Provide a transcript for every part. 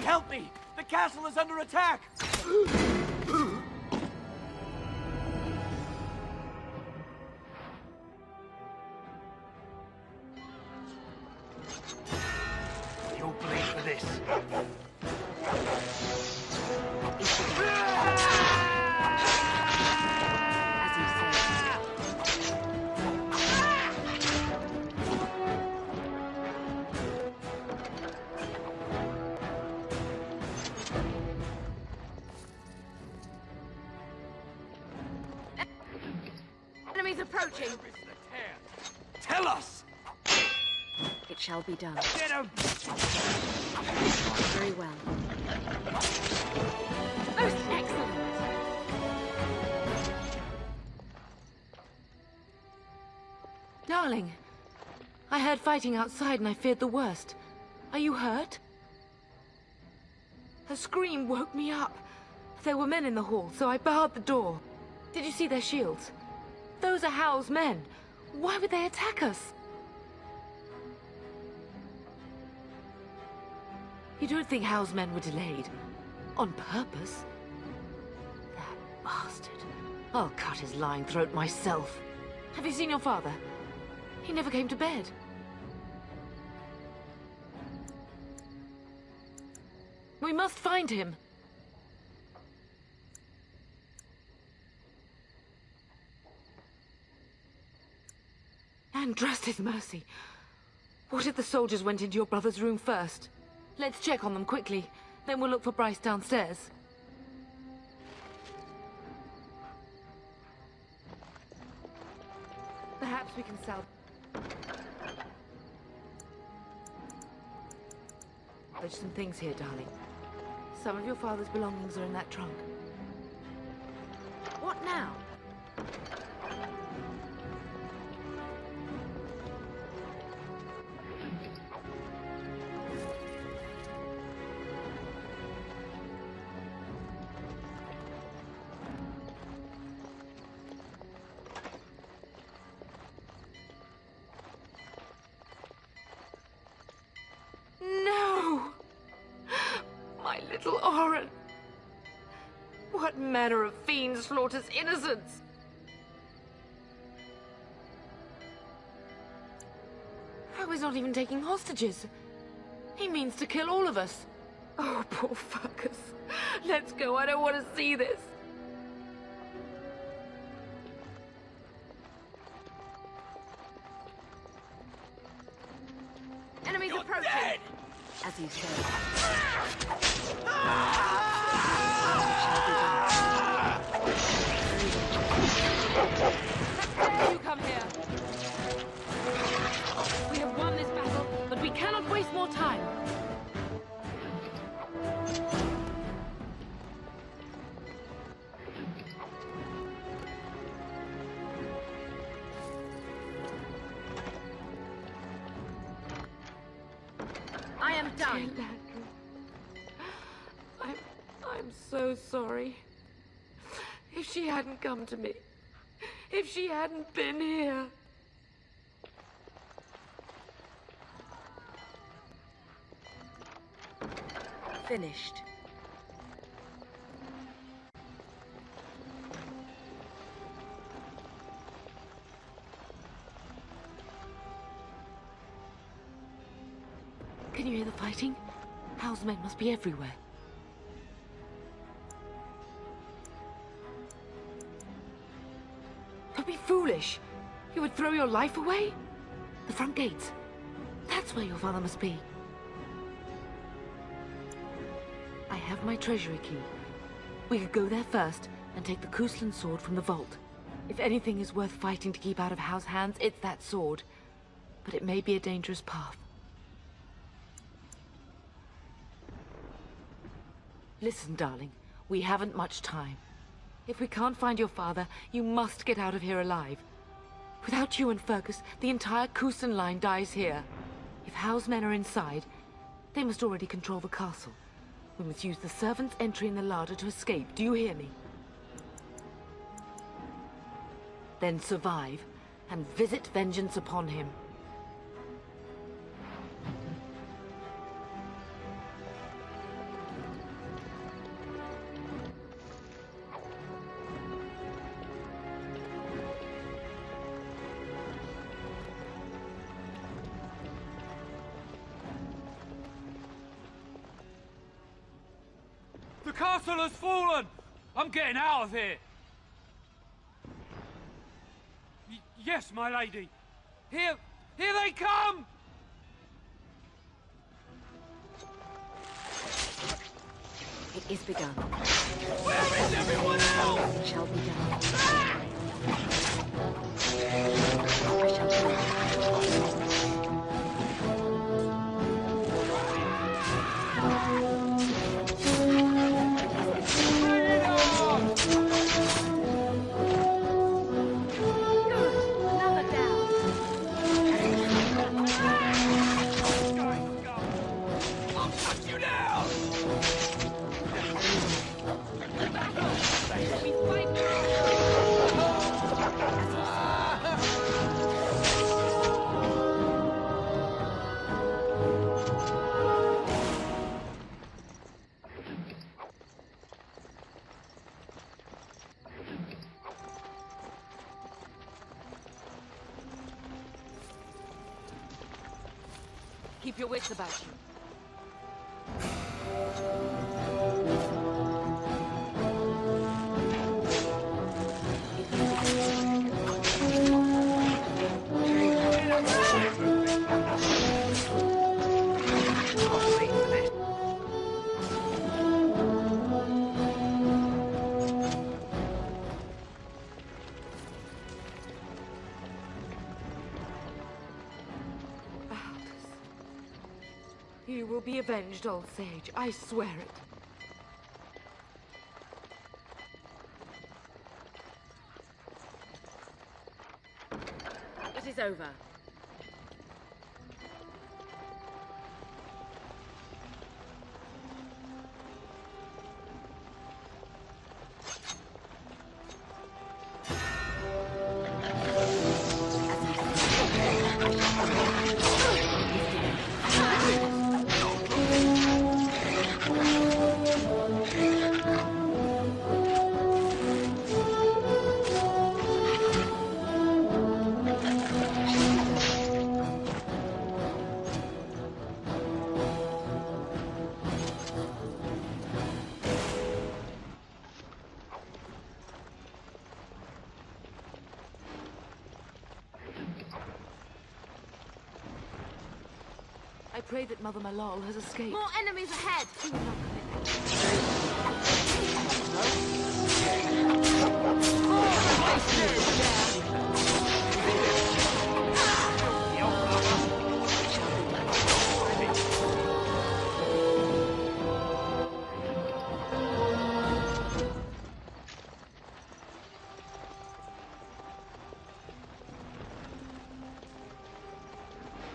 Help me! The castle is under attack! You'll bleed for this. As you say. Enemies approaching. Tell us! It shall be done. Get him! Very well. Most excellent. Darling, I heard fighting outside and I feared the worst. Are you hurt? A scream woke me up. There were men in the hall, so I barred the door. Did you see their shields? Those are Hal's men. Why would they attack us? You don't think Hal's men were delayed? On purpose? That bastard. I'll cut his lying throat myself. Have you seen your father? He never came to bed. We must find him. And trust his mercy. What if the soldiers went into your brother's room first? Let's check on them quickly. Then we'll look for Bryce downstairs. Perhaps we can salvage some things here, darling. Some of your father's belongings are in that trunk. What now? No! My little Oren! What manner of fiend slaughters innocents? How is not even taking hostages? He means to kill all of us. Oh, poor fuckers. Let's go, I don't want to see this. Enemies You're approaching. dead! As you say. You come here. We have won this battle, but we cannot waste more time. I am done. I'm so sorry. If she hadn't come to me, if she hadn't been here. Finished. Can you hear the fighting? Hal's men must be everywhere. Don't be foolish. You would throw your life away? The front gates. That's where your father must be. I have my treasury key. We could go there first and take the Kuslan sword from the vault. If anything is worth fighting to keep out of Hal's hands, it's that sword. But it may be a dangerous path. Listen, darling. We haven't much time. If we can't find your father, you must get out of here alive. Without you and Fergus, the entire Kuslan line dies here. If Hal's men are inside, they must already control the castle. We must use the servant's entry in the larder to escape. Do you hear me? Then survive, and visit vengeance upon him. castle has fallen! I'm getting out of here! Yes, my lady! Here they come! It is begun. Where is everyone else? It shall be done. I shall do it. Bring it on! Good. Another down. I'll cut you down! We fight now. Keep your wits about you. You will be avenged, old sage. I swear it. It is over. I pray that Mother Malol has escaped. More enemies ahead. Do not commit.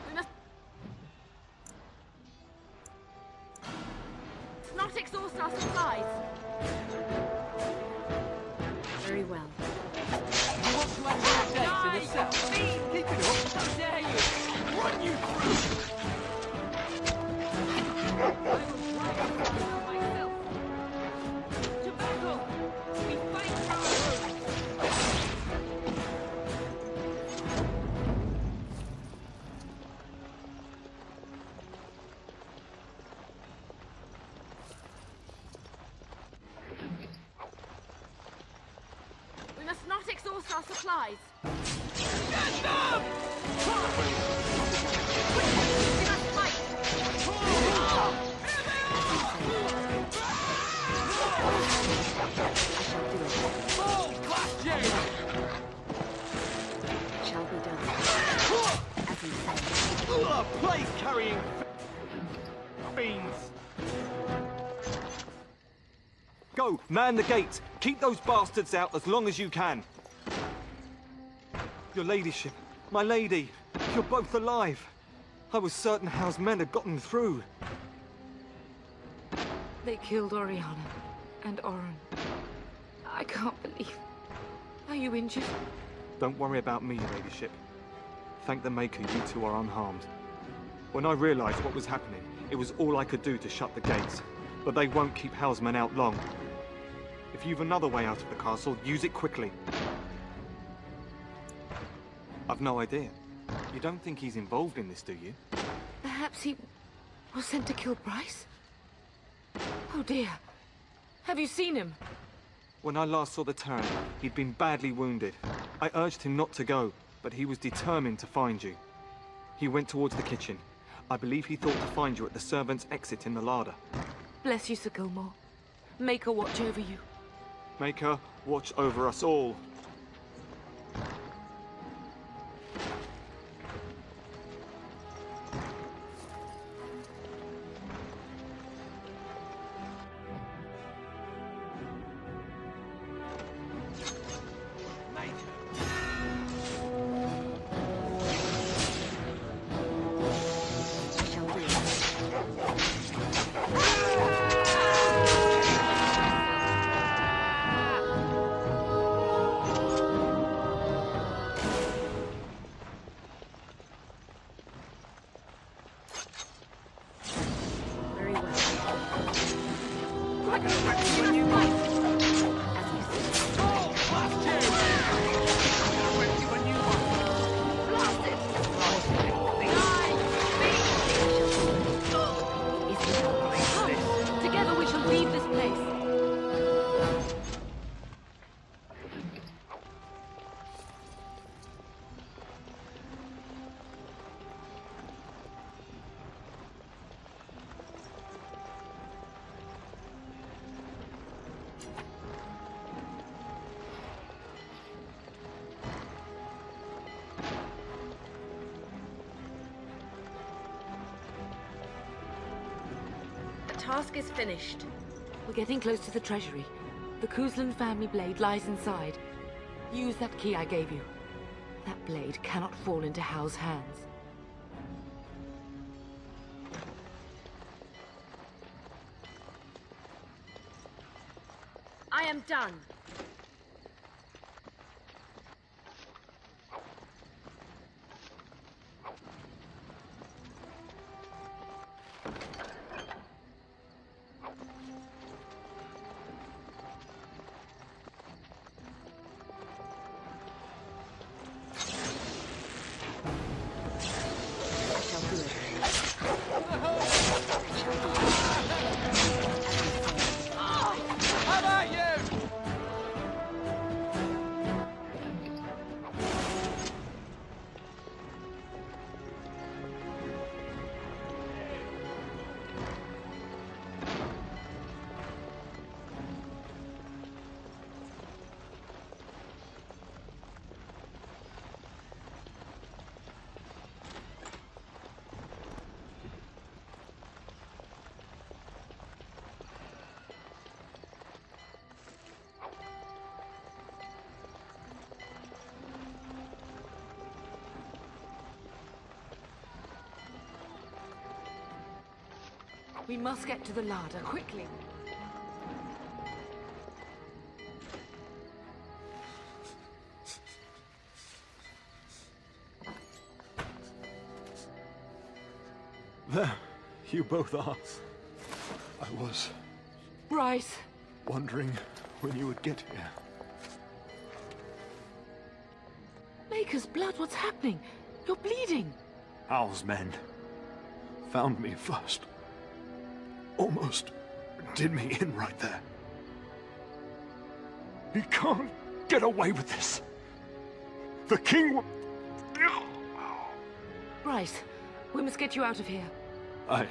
We must not exhaust our supplies. Very well. You want to end your days in a cell? Keep it up! How dare you! Run you through! I will try myself. To battle! We fight for our own. We must not exhaust our supplies. Get them! We must fight. Oh, blast you! It shall be done. As you say. Ugh, plague-carrying fiends! Go, man the gates. Keep those bastards out as long as you can. Your ladyship, my lady, you're both alive. I was certain Hal's men had gotten through. They killed Oriana and Oren. I can't believe. Are you injured? Don't worry about me, your ladyship. Thank the Maker you two are unharmed. When I realized what was happening, it was all I could do to shut the gates. But they won't keep Hal's men out long. If you've another way out of the castle, use it quickly. I've no idea. You don't think he's involved in this, do you? Perhaps he was sent to kill Bryce? Oh dear. Have you seen him? When I last saw the Terran, he'd been badly wounded. I urged him not to go, but he was determined to find you. He went towards the kitchen. I believe he thought to find you at the servants' exit in the larder. Bless you, Sir Gilmore. Maker watch over you. Maker, watch over us all. I shall do it. Very well. As you say. Blast it! Together we shall leave this place. The task is finished. We're getting close to the treasury. The Kuzlan family blade lies inside. Use that key I gave you. That blade cannot fall into Hal's hands. I am done. I shall do it. How about you? We must get to the larder, quickly. There, you both are. I was Bryce! wondering when you would get here. Maker's blood, what's happening? You're bleeding! Hal's men found me first. Almost did me in right there. He can't get away with this. The king will... Bryce, we must get you out of here. I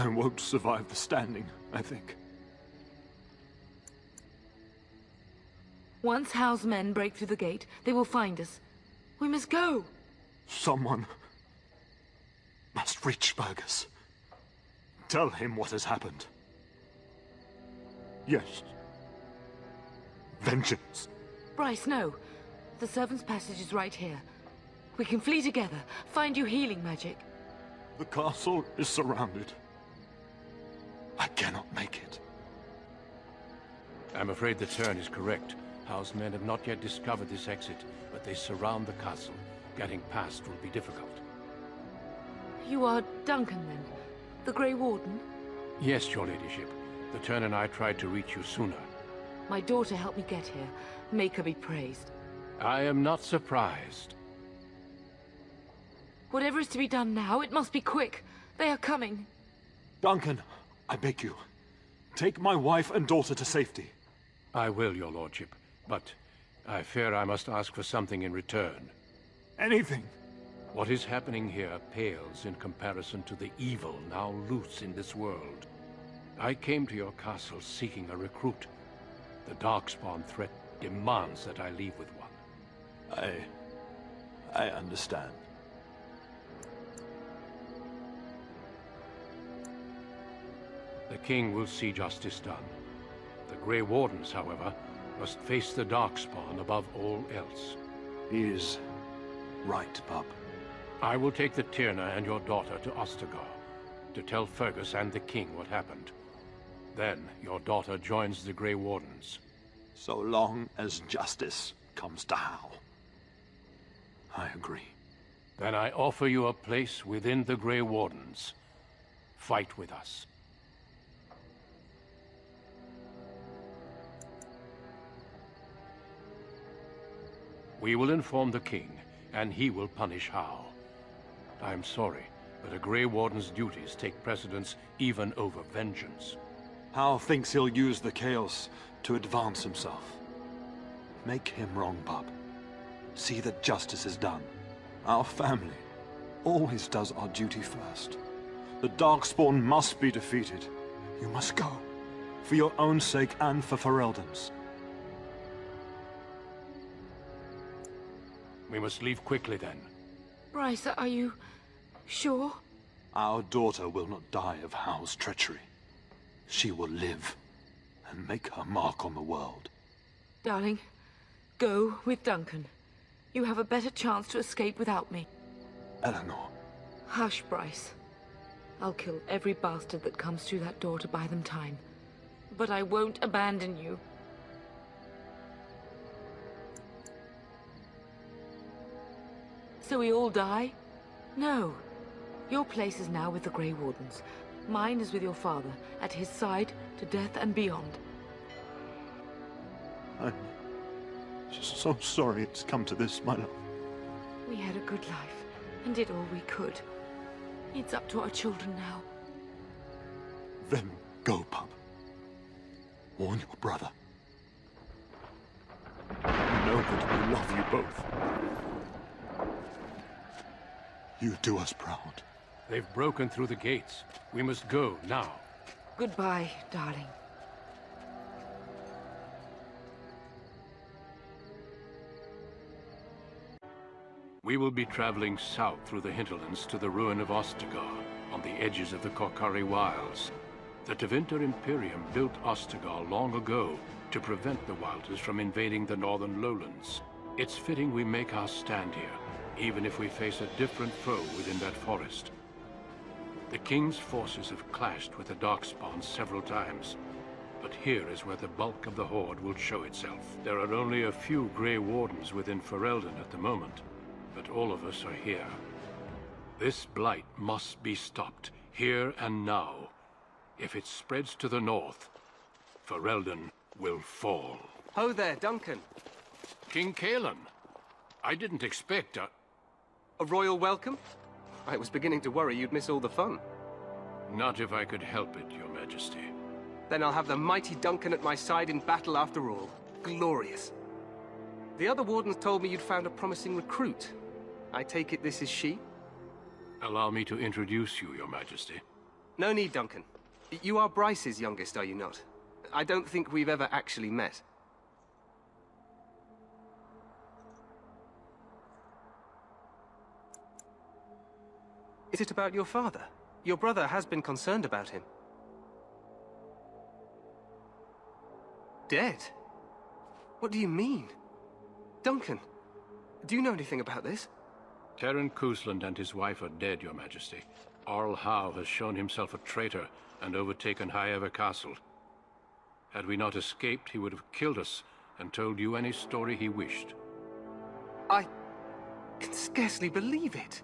won't survive the standing, I think. Once Hal's men break through the gate, they will find us. We must go! Someone must reach Fergus. Tell him what has happened. Yes. Vengeance. Bryce, no. The servants' passage is right here. We can flee together, find you healing magic. The castle is surrounded. I cannot make it. I'm afraid the Terran is correct. Hal's men have not yet discovered this exit, but they surround the castle. Getting past will be difficult. You are Duncan, then? The Grey Warden? Yes, your ladyship. The Terran and I tried to reach you sooner. My daughter helped me get here. Make her be praised. I am not surprised. Whatever is to be done now, it must be quick. They are coming. Duncan, I beg you. Take my wife and daughter to safety. I will, your lordship, but I fear I must ask for something in return. Anything. What is happening here pales in comparison to the evil now loose in this world. I came to your castle seeking a recruit. The Darkspawn threat demands that I leave with one. I understand. The king will see justice done. The Grey Wardens, however, must face the Darkspawn above all else. He is right, Pup. I will take the Tyrna and your daughter to Ostagar, to tell Fergus and the king what happened. Then your daughter joins the Grey Wardens. So long as justice comes to Hal. I agree. Then I offer you a place within the Grey Wardens. Fight with us. We will inform the king, and he will punish Hal. I'm sorry, but a Grey Warden's duties take precedence even over vengeance. Hal thinks he'll use the chaos to advance himself. Make him wrong, Pup. See that justice is done. Our family always does our duty first. The Darkspawn must be defeated. You must go. For your own sake and for Ferelden's. We must leave quickly then. Bryce, are you sure? Our daughter will not die of Hal's treachery. She will live and make her mark on the world. Darling, go with Duncan. You have a better chance to escape without me. Eleanor. Hush, Bryce. I'll kill every bastard that comes through that door to buy them time. But I won't abandon you. So we all die? No. Your place is now with the Grey Wardens. Mine is with your father, at his side, to death and beyond. I'm just so sorry it's come to this, my love. We had a good life, and did all we could. It's up to our children now. Then go, Pup. Warn your brother. Know that we love you both. You do us proud. They've broken through the gates. We must go now. Goodbye, darling. We will be traveling south through the hinterlands to the ruin of Ostagar, on the edges of the Korcari Wilds. The Tevinter Imperium built Ostagar long ago to prevent the Wilders from invading the northern lowlands. It's fitting we make our stand here, even if we face a different foe within that forest. The King's forces have clashed with the Darkspawn several times, but here is where the bulk of the Horde will show itself. There are only a few Grey Wardens within Ferelden at the moment, but all of us are here. This blight must be stopped, here and now. If it spreads to the north, Ferelden will fall. Ho there, Duncan. King Cailan, I didn't expect A royal welcome? I was beginning to worry you'd miss all the fun. Not if I could help it, Your Majesty. Then I'll have the mighty Duncan at my side in battle after all. Glorious. The other wardens told me you'd found a promising recruit. I take it this is she? Allow me to introduce you, Your Majesty. No need, Duncan. You are Bryce's youngest, are you not? I don't think we've ever actually met. Is it about your father? Your brother has been concerned about him. Dead? What do you mean? Duncan, do you know anything about this? Terran Cousland and his wife are dead, Your Majesty. Arl Howe has shown himself a traitor and overtaken Highever Castle. Had we not escaped, he would have killed us and told you any story he wished. I can scarcely believe it.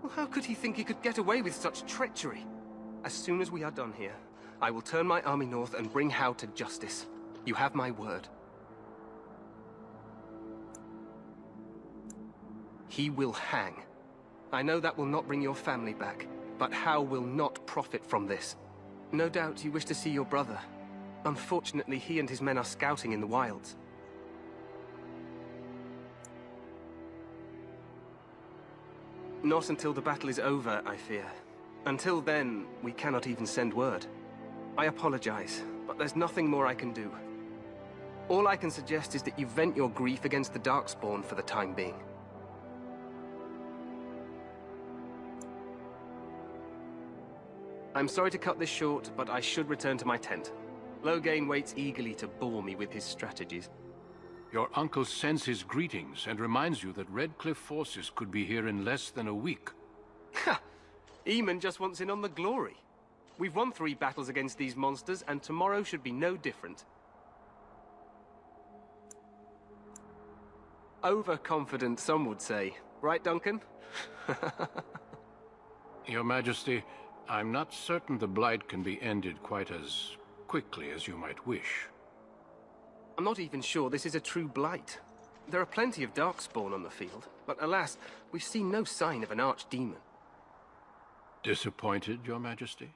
Well, how could he think he could get away with such treachery? As soon as we are done here, I will turn my army north and bring Howe to justice. You have my word. He will hang. I know that will not bring your family back, but Howe will not profit from this. No doubt you wish to see your brother. Unfortunately, he and his men are scouting in the wilds. Not until the battle is over, I fear. Until then, we cannot even send word. I apologize, but there's nothing more I can do. All I can suggest is that you vent your grief against the Darkspawn for the time being. I'm sorry to cut this short, but I should return to my tent. Loghain waits eagerly to bore me with his strategies. Your uncle sends his greetings and reminds you that Redcliffe forces could be here in less than a week. Ha! Eamon just wants in on the glory. We've won 3 battles against these monsters, and tomorrow should be no different. Overconfident, some would say. Right, Duncan? Your Majesty, I'm not certain the Blight can be ended quite as quickly as you might wish. I'm not even sure this is a true blight. There are plenty of Darkspawn on the field, but alas, we've seen no sign of an archdemon. Disappointed, Your Majesty?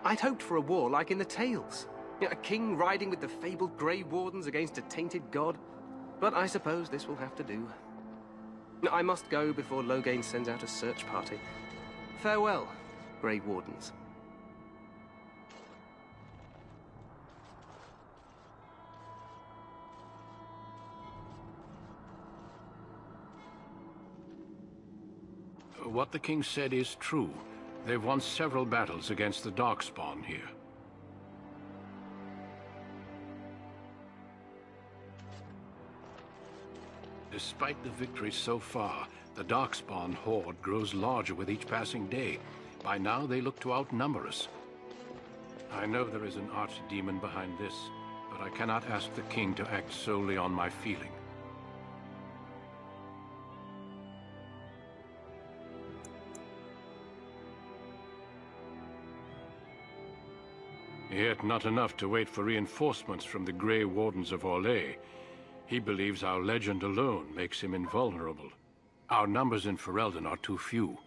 I'd hoped for a war like in the tales. A king riding with the fabled Grey Wardens against a tainted god. But I suppose this will have to do. I must go before Loghain sends out a search party. Farewell, Grey Wardens. What the king said is true. They've won several battles against the Darkspawn here. Despite the victory so far, the Darkspawn horde grows larger with each passing day. By now, they look to outnumber us. I know there is an archdemon behind this, but I cannot ask the king to act solely on my feeling. Yet not enough to wait for reinforcements from the Grey Wardens of Orlais. He believes our legend alone makes him invulnerable. Our numbers in Ferelden are too few.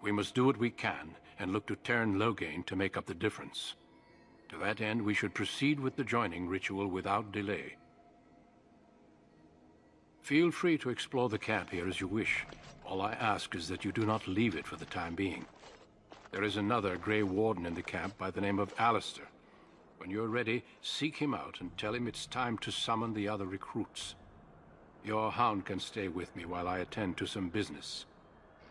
We must do what we can, and look to Teyrn Loghain to make up the difference. To that end, we should proceed with the joining ritual without delay. Feel free to explore the camp here as you wish. All I ask is that you do not leave it for the time being. There is another Grey Warden in the camp by the name of Alistair. When you're ready, seek him out and tell him it's time to summon the other recruits. Your hound can stay with me while I attend to some business.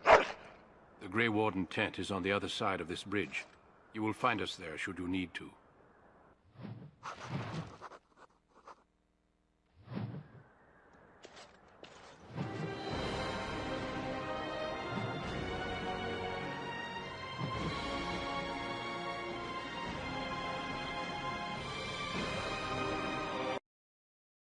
The Grey Warden tent is on the other side of this bridge. You will find us there should you need to.